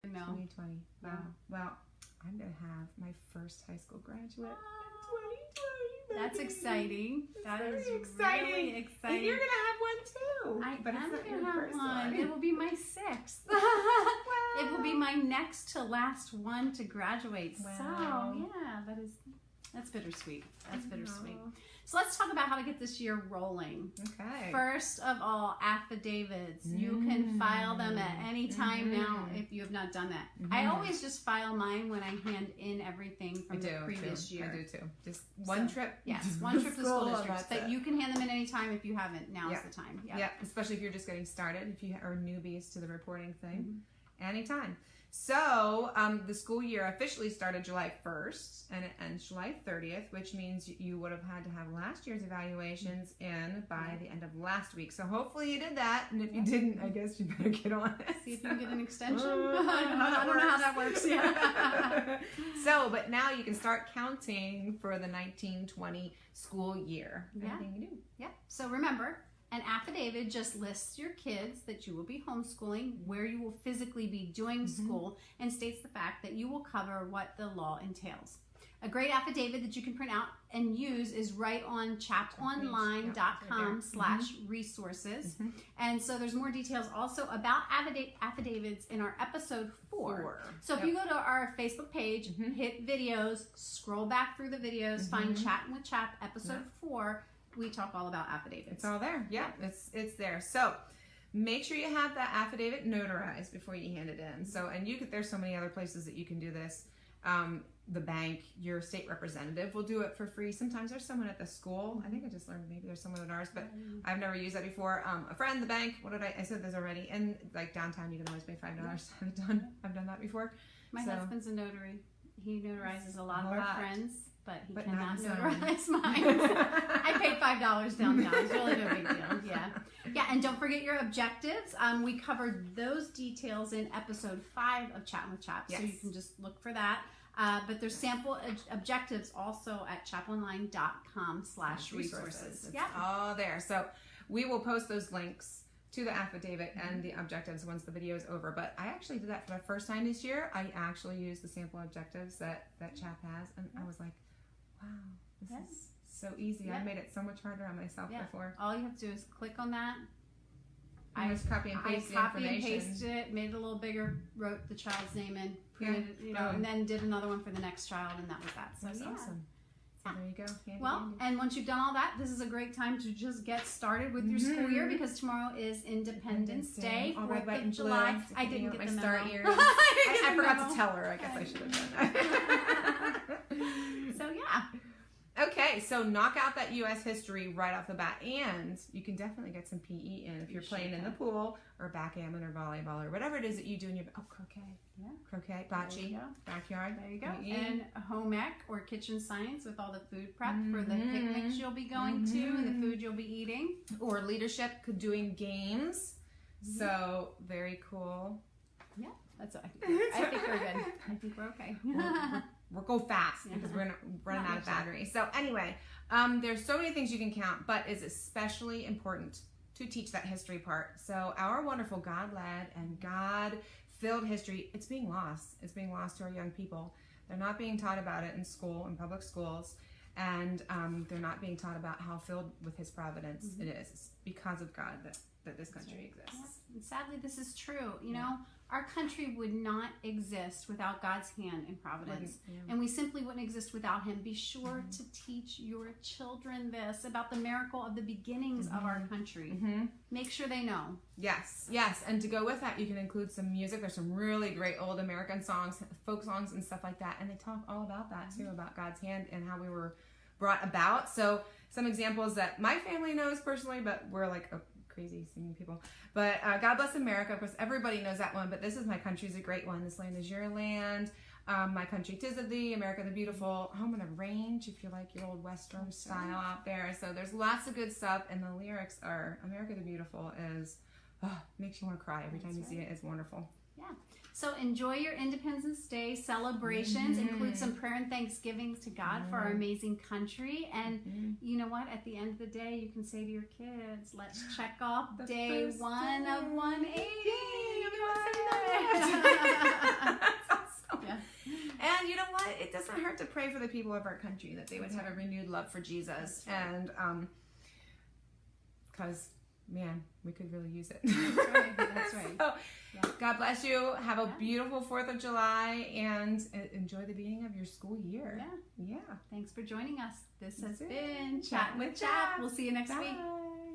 No. 2020. Wow. Yeah. Well, I'm going to have my first high school graduate in 2020. That's exciting. That is very exciting. Really exciting. And you're going to have one too. But I'm going to have first one. It will be my 6th. Wow. It will be my next to last one to graduate. Wow. So, yeah, that's bittersweet. That's bittersweet. So let's talk about how to get this year rolling. Okay. First of all, affidavits. You can file them at any time now if you have not done that. I always just file mine when I hand in everything from the previous year. I do too. Just one trip. Yes, one trip to the school and districts. that's But it. you can hand them in any time if you haven't. Now's the time. Yeah, especially if you're just getting started, if you are newbies to the reporting thing. Anytime. So the school year officially started July 1st and it ends July 30th, which means you would have had to have last year's evaluations in by the end of last week. So hopefully you did that, and if you didn't, I guess you better get on it. See if you can get an extension. I don't know how that works yet. So, but now you can start counting for the 1920 school year. Everything you do. Yeah. So remember, an affidavit just lists your kids that you will be homeschooling, where you will physically be doing school, and states the fact that you will cover what the law entails. A great affidavit that you can print out and use is right on chaponline.com/resources. And so there's more details also about affidavits in our episode 4. So if you go to our Facebook page, hit videos, scroll back through the videos, find Chattin with CHAP episode 4, we talk all about affidavits. It's all there. Yeah, it's there. So make sure you have that affidavit notarized before you hand it in. So, and there's so many other places that you can do this. The bank, your state representative will do it for free. Sometimes there's someone at the school. I think I just learned maybe there's someone at ours, but I've never used that before. A friend, the bank. What did I said this already. And like downtown, you can always pay $5. I've done that before. My husband's a notary. He notarizes a lot of our friends, but he But cannot not notarize mine. I paid $5 downtown. It's really no big deal. Yeah, and don't forget your objectives. We covered those details in episode 5 of Chattin with CHAP, so you can just look for that. But there's sample objectives also at chaponline.com/resources. It's all there. So we will post those links to the affidavit and the objectives once the video is over. But I actually did that for the first time this year. I actually used the sample objectives that CHAP has, and I was like, wow, this is so easy. I made it so much harder on myself before. All you have to do is click on that. I just copy and paste the information. and pasted it, made it a little bigger, wrote the child's name in, printed it, and then did another one for the next child, and that was that. So that's awesome. So there you go. Handy. And once you've done all that, this is a great time to just get started with your school year, because tomorrow is Independence Day, 4th of July. I didn't get the start memo. ears. I forgot to tell her. I guess I should have done that. So yeah. Okay, so knock out that U.S. history right off the bat, and you can definitely get some PE in if you're playing in the pool or backgammon or volleyball or whatever it is that you do in your croquet. Yeah, croquet, bocce, backyard. There you go. And home ec or kitchen science with all the food prep for the picnics you'll be going to and the food you'll be eating. Or leadership, doing games. So very cool. Yeah, that's what I think we're good. I think we're okay. We'll go fast because we're running out of battery. So anyway, there's so many things you can count, but it's especially important to teach that history part. So our wonderful God-led and God-filled history, it's being lost. It's being lost to our young people. They're not being taught about it in school, in public schools, and they're not being taught about how filled with His providence it is. It's because of God that this country exists. Yeah. And sadly, this is true. You know, our country would not exist without God's hand in providence. And we simply wouldn't exist without Him. Be sure to teach your children this about the miracle of the beginnings of our country. Make sure they know. Yes. And to go with that, you can include some music. There's some really great old American songs, folk songs and stuff like that. And they talk all about that too, about God's hand and how we were brought about. So some examples that my family knows personally, but we're like crazy singing people. But God Bless America, of course, everybody knows that one, but This Is My Country's a great one. This Land Is Your Land. My Country 'Tis of Thee, America the Beautiful, Home on the Range, if you like your old Western style out there. So there's lots of good stuff, and the lyrics are, America the Beautiful makes you want to cry every time you see it. It's wonderful. Yeah. So enjoy your Independence Day celebrations. Include some prayer and thanksgivings to God for our amazing country. And you know what? At the end of the day, you can say to your kids, let's check off day 1 of 180. And you know what? It doesn't hurt to pray for the people of our country, that they would have a renewed love for Jesus. And because, man, we could really use it. That's right. That's right. So, God bless you. Have a beautiful 4th of July and enjoy the beginning of your school year. Yeah. Yeah. Thanks for joining us. This has That's it. been Chattin' with Chap. We'll see you next week. Bye.